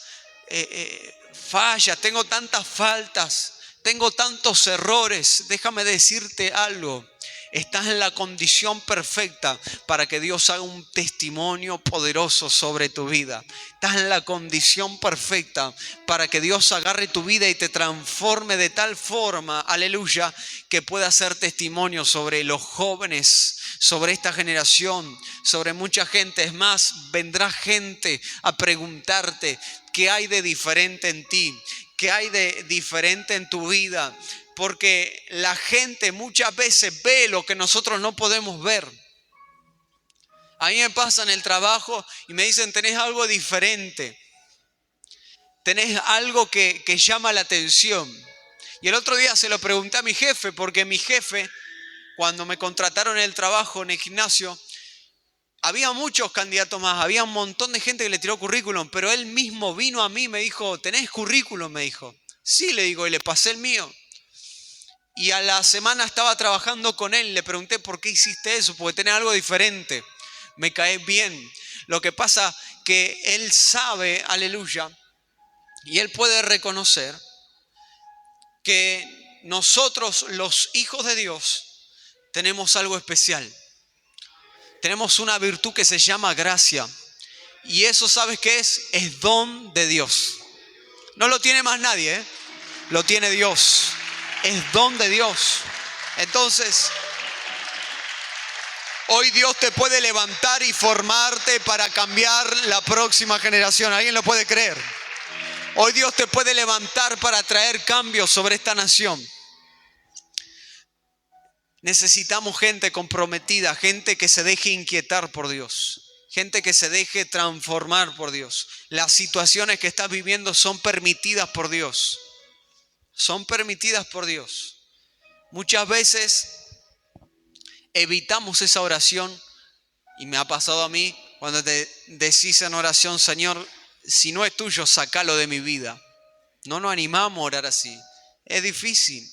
fallas, tengo tantas faltas, tengo tantos errores. Déjame decirte algo. Estás en la condición perfecta para que Dios haga un testimonio poderoso sobre tu vida. Estás en la condición perfecta para que Dios agarre tu vida y te transforme de tal forma, aleluya, que pueda hacer testimonio sobre los jóvenes, sobre esta generación, sobre mucha gente. Es más, vendrá gente a preguntarte qué hay de diferente en ti, qué hay de diferente en tu vida. Porque la gente muchas veces ve lo que nosotros no podemos ver. A mí me pasa en el trabajo y me dicen, tenés algo diferente. Tenés algo que llama la atención. Y el otro día se lo pregunté a mi jefe, porque mi jefe, cuando me contrataron en el trabajo en el gimnasio, había muchos candidatos más, había un montón de gente que le tiró currículum, pero él mismo vino a mí y me dijo, ¿tenés currículum? Me dijo. Sí, le digo, y le pasé el mío. Y a la semana estaba trabajando con él, le pregunté por qué hiciste eso, porque tenés algo diferente, me caes bien. Lo que pasa que él sabe, aleluya, y él puede reconocer que nosotros los hijos de Dios tenemos algo especial. Tenemos una virtud que se llama gracia. Y eso, ¿sabes qué es? Es don de Dios. No lo tiene más nadie, ¿eh? Lo tiene Dios. Es don de Dios. Entonces, hoy Dios te puede levantar y formarte para cambiar la próxima generación. ¿Alguien lo puede creer? Hoy Dios te puede levantar para traer cambios sobre esta nación. Necesitamos gente comprometida, gente que se deje inquietar por Dios, gente que se deje transformar por Dios. Las situaciones que estás viviendo son permitidas por Dios. Son permitidas por Dios. Muchas veces evitamos esa oración y me ha pasado a mí cuando te decís en oración, Señor, si no es tuyo, sácalo de mi vida. No nos animamos a orar así. Es difícil.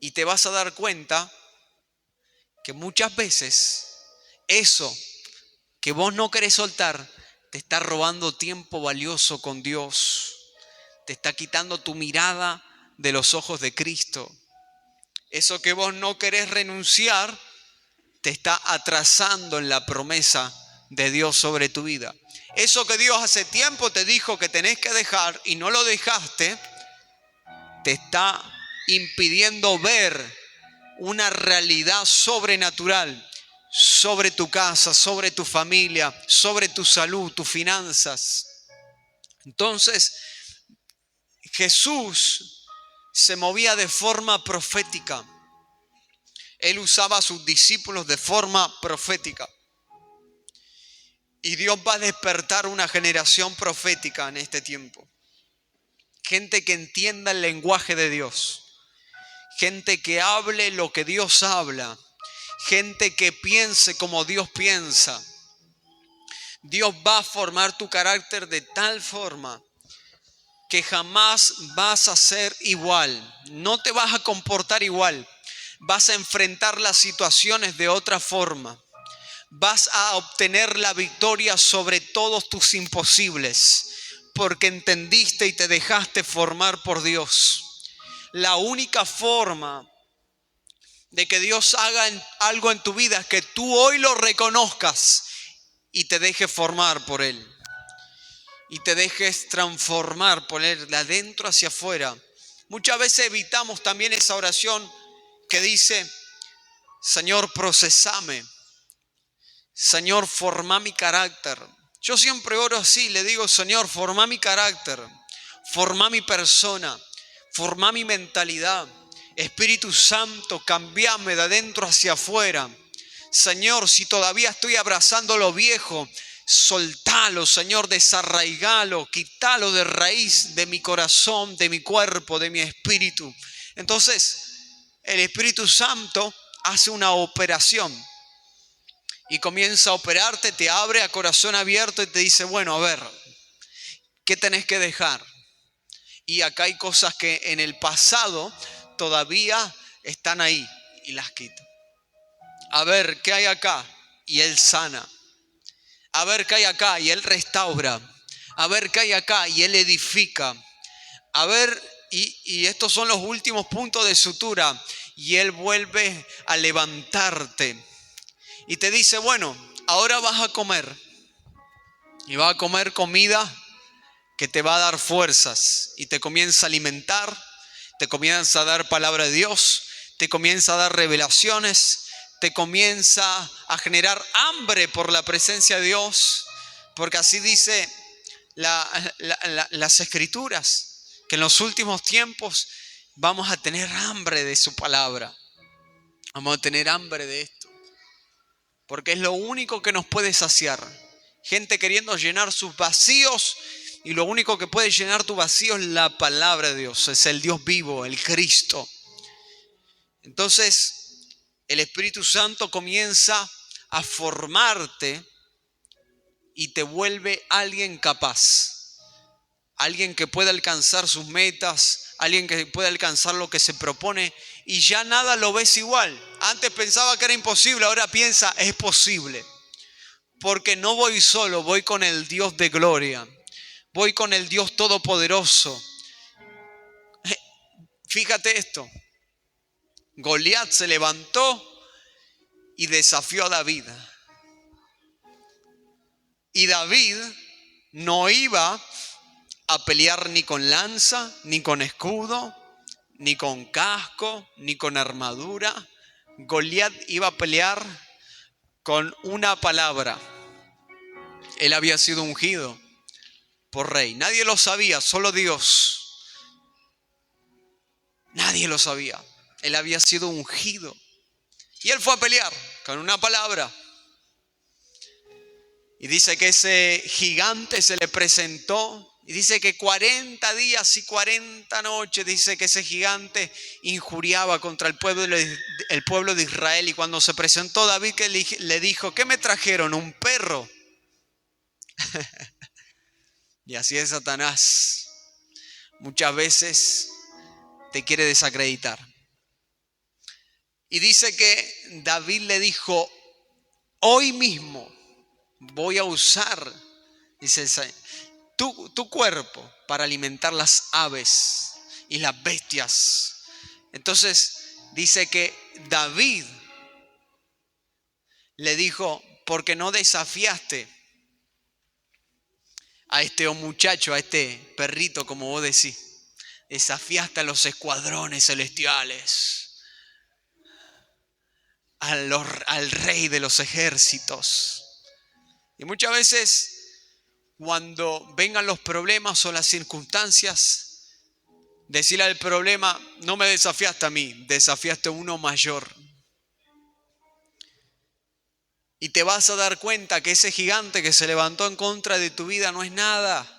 Y te vas a dar cuenta que muchas veces eso que vos no querés soltar te está robando tiempo valioso con Dios. Te está quitando tu mirada de los ojos de Cristo. Eso que vos no querés renunciar te está atrasando en la promesa de Dios sobre tu vida. Eso que Dios hace tiempo te dijo que tenés que dejar y no lo dejaste, te está impidiendo ver una realidad sobrenatural sobre tu casa, sobre tu familia, sobre tu salud, tus finanzas. Entonces, Jesús se movía de forma profética. Él usaba a sus discípulos de forma profética. Y Dios va a despertar una generación profética en este tiempo. Gente que entienda el lenguaje de Dios. Gente que hable lo que Dios habla. Gente que piense como Dios piensa. Dios va a formar tu carácter de tal forma que jamás vas a ser igual. No te vas a comportar igual. Vas a enfrentar las situaciones de otra forma. Vas a obtener la victoria sobre todos tus imposibles, porque entendiste y te dejaste formar por Dios. La única forma de que Dios haga algo en tu vida es que tú hoy lo reconozcas y te dejes formar por Él. Y te dejes transformar por Él de adentro hacia afuera. Muchas veces evitamos también esa oración que dice: Señor, procesame. Señor, forma mi carácter. Yo siempre oro así, le digo: Señor, forma mi carácter, forma mi persona, forma mi mentalidad. Espíritu Santo, cambiame de adentro hacia afuera. Señor, si todavía estoy abrazando lo viejo, soltalo, Señor, desarraigalo, quítalo de raíz de mi corazón, de mi cuerpo, de mi espíritu. Entonces, el Espíritu Santo hace una operación y comienza a operarte, te abre a corazón abierto y te dice: bueno, a ver, ¿qué tenés que dejar? Y acá hay cosas que en el pasado todavía están ahí y las quita. A ver, ¿qué hay acá? Y Él sana. A ver, ¿qué hay acá? Y Él restaura. A ver, ¿qué hay acá? Y Él edifica. A ver, y estos son los últimos puntos de sutura. Y Él vuelve a levantarte. Y te dice: bueno, ahora vas a comer. Y vas a comer comida que te va a dar fuerzas. Y te comienza a alimentar. Te comienza a dar palabra de Dios. Te comienza a dar revelaciones. Te comienza a generar hambre por la presencia de Dios. Porque así dice las Escrituras, que en los últimos tiempos vamos a tener hambre de su palabra. Vamos a tener hambre de esto. Porque es lo único que nos puede saciar. Gente queriendo llenar sus vacíos, y lo único que puede llenar tu vacío es la palabra de Dios. Es el Dios vivo, el Cristo. Entonces, el Espíritu Santo comienza a formarte y te vuelve alguien capaz. Alguien que pueda alcanzar sus metas, alguien que pueda alcanzar lo que se propone, y ya nada lo ves igual. Antes pensaba que era imposible, ahora piensa: es posible. Porque no voy solo, voy con el Dios de gloria. Voy con el Dios todopoderoso. Fíjate esto. Goliat se levantó y desafió a David. Y David no iba a pelear ni con lanza, ni con escudo, ni con casco, ni con armadura. Goliat iba a pelear con una palabra. Él había sido ungido por rey. Nadie lo sabía, solo Dios. Nadie lo sabía. Él había sido ungido. Y él fue a pelear con una palabra. Y dice que ese gigante se le presentó. Y dice que 40 días y 40 noches, dice que ese gigante injuriaba contra el pueblo de Israel. Y cuando se presentó David, que le dijo: ¿qué me trajeron? ¿Un perro? Y así es Satanás. Muchas veces te quiere desacreditar. Y dice que David le dijo: hoy mismo voy a usar, dice, tu cuerpo para alimentar las aves y las bestias. Entonces dice que David le dijo: porque no desafiaste a este muchacho, a este perrito, como vos decís. Desafiaste a los escuadrones celestiales. al Rey de los ejércitos. Y muchas veces, cuando vengan los problemas o las circunstancias, decirle al problema: no me desafiaste a mí, desafiaste a uno mayor. Y te vas a dar cuenta que ese gigante que se levantó en contra de tu vida no es nada.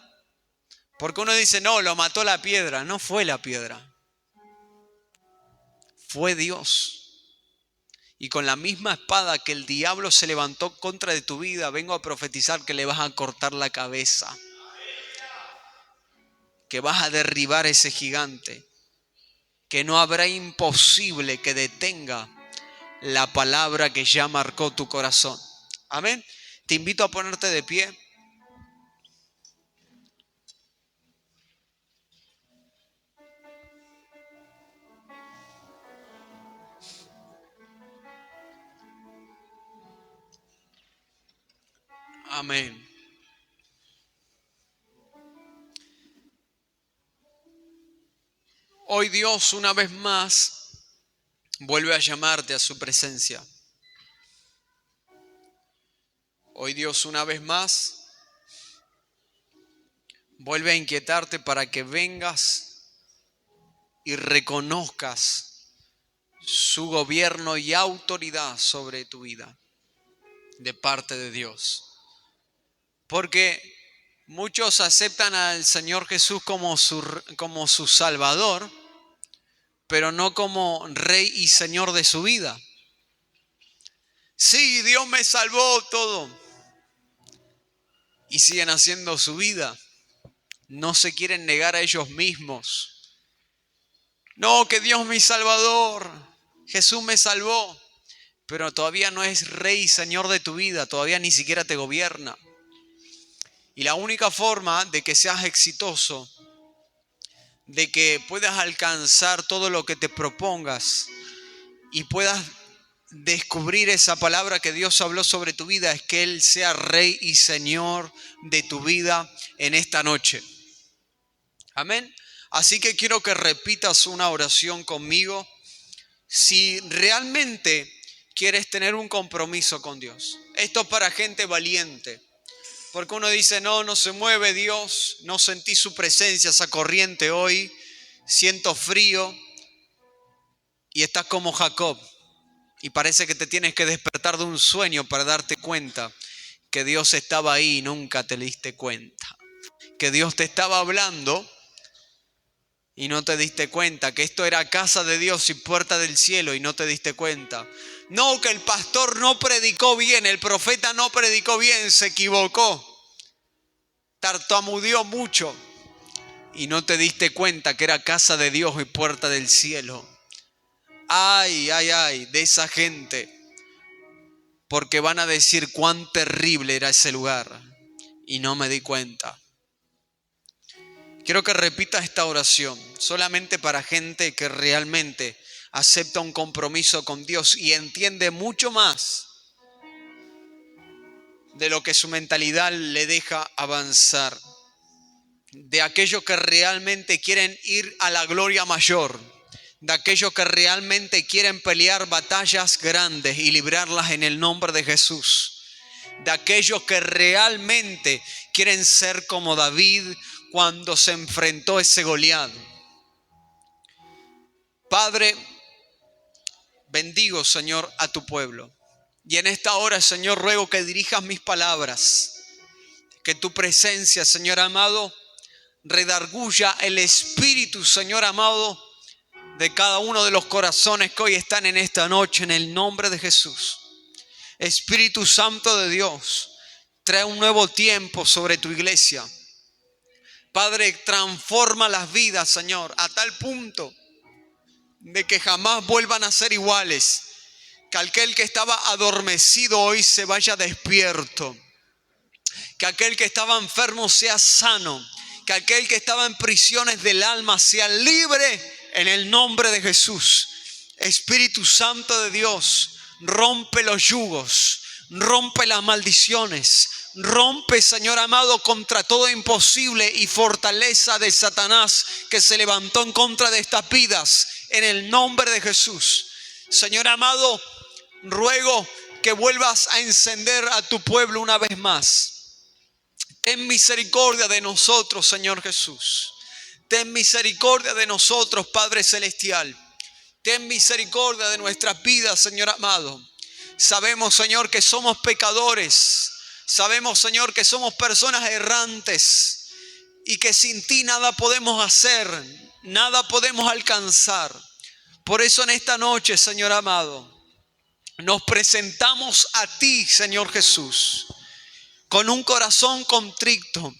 Porque uno dice: no, lo mató la piedra. No fue la piedra, fue Dios. Y con la misma espada que el diablo se levantó contra de tu vida, vengo a profetizar que le vas a cortar la cabeza, que vas a derribar ese gigante, que no habrá imposible que detenga la palabra que ya marcó tu corazón. Amén. Te invito a ponerte de pie. Amén. Hoy Dios una vez más vuelve a llamarte a su presencia. Hoy Dios una vez más vuelve a inquietarte para que vengas y reconozcas su gobierno y autoridad sobre tu vida de parte de Dios. Porque muchos aceptan al Señor Jesús como su Salvador, pero no como Rey y Señor de su vida. Sí, Dios me salvó todo. Y siguen haciendo su vida. No se quieren negar a ellos mismos. No, que Dios mi Salvador, Jesús me salvó, pero todavía no es Rey y Señor de tu vida, todavía ni siquiera te gobierna. Y la única forma de que seas exitoso, de que puedas alcanzar todo lo que te propongas y puedas descubrir esa palabra que Dios habló sobre tu vida, es que Él sea Rey y Señor de tu vida en esta noche. Amén. Así que quiero que repitas una oración conmigo. Si realmente quieres tener un compromiso con Dios. Esto es para gente valiente. Porque uno dice: no se mueve Dios, no sentí su presencia, esa corriente hoy, siento frío. Y estás como Jacob. Y parece que te tienes que despertar de un sueño para darte cuenta que Dios estaba ahí y nunca te diste cuenta. Que Dios te estaba hablando y no te diste cuenta. Que esto era casa de Dios y puerta del cielo y no te diste cuenta. No, que el pastor no predicó bien, el profeta no predicó bien, se equivocó. Tartamudeó mucho y no te diste cuenta que era casa de Dios y puerta del cielo. Ay, ay, ay de esa gente. Porque van a decir cuán terrible era ese lugar y no me di cuenta. Quiero que repitas esta oración solamente para gente que realmente acepta un compromiso con Dios y entiende mucho más de lo que su mentalidad le deja avanzar. De aquellos que realmente quieren ir a la gloria mayor. De aquellos que realmente quieren pelear batallas grandes y librarlas en el nombre de Jesús. De aquellos que realmente quieren ser como David cuando se enfrentó a ese Goliat. Padre, bendigo, Señor, a tu pueblo. Y en esta hora, Señor, ruego que dirijas mis palabras. Que tu presencia, Señor amado, redarguya el espíritu, Señor amado, de cada uno de los corazones que hoy están en esta noche, en el nombre de Jesús. Espíritu Santo de Dios, trae un nuevo tiempo sobre tu iglesia. Padre, transforma las vidas, Señor, a tal punto de que jamás vuelvan a ser iguales. Que aquel que estaba adormecido hoy se vaya despierto. Que aquel que estaba enfermo sea sano. Que aquel que estaba en prisiones del alma sea libre en el nombre de Jesús. Espíritu Santo de Dios, rompe los yugos, rompe las maldiciones, rompe, Señor amado, contra todo imposible y fortaleza de Satanás que se levantó en contra de estas vidas en el nombre de Jesús. Señor amado, ruego que vuelvas a encender a tu pueblo una vez más. Ten misericordia de nosotros, Señor Jesús. Ten misericordia de nosotros, Padre Celestial. Ten misericordia de nuestras vidas, Señor amado. Sabemos, Señor, que somos pecadores. Sabemos, Señor, que somos personas errantes y que sin ti nada podemos hacer, nada podemos alcanzar. Por eso en esta noche, Señor amado, nos presentamos a ti, Señor Jesús, con un corazón contrito,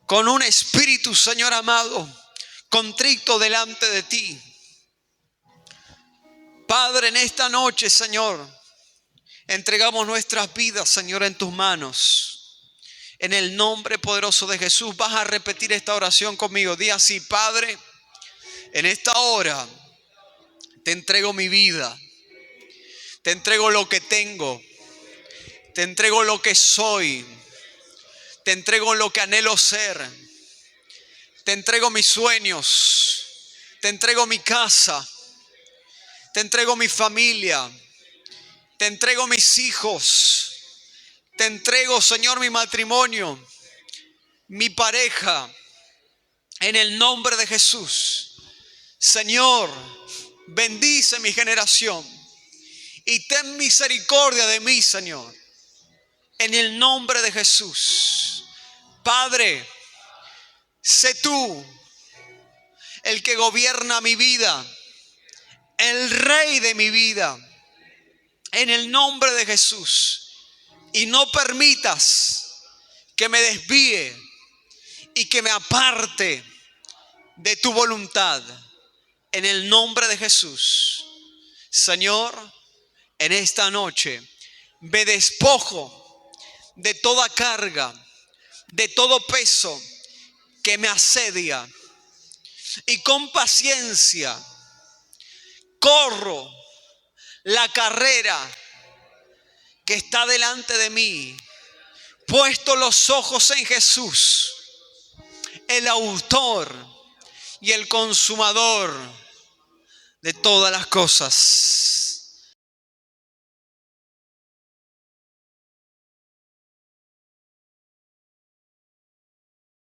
con un espíritu, Señor amado, contrito delante de ti. Padre, en esta noche, Señor, entregamos nuestras vidas, Señor, en tus manos. En el nombre poderoso de Jesús, vas a repetir esta oración conmigo. Di así: Padre, en esta hora te entrego mi vida. Te entrego lo que tengo. Te entrego lo que soy. Te entrego lo que anhelo ser. Te entrego mis sueños. Te entrego mi casa. Te entrego mi familia. Te entrego mis hijos. Te entrego, Señor, mi matrimonio, mi pareja. En el nombre de Jesús. Señor, bendice mi generación. Y ten misericordia de mí, Señor. En el nombre de Jesús. Padre, sé tú el que gobierna mi vida, el rey de mi vida, en el nombre de Jesús. Y no permitas que me desvíe y que me aparte de tu voluntad, en el nombre de Jesús. Señor, en esta noche me despojo de toda carga, de todo peso que me asedia, y con paciencia corro la carrera que está delante de mí, puesto los ojos en Jesús, el autor y el consumador de todas las cosas.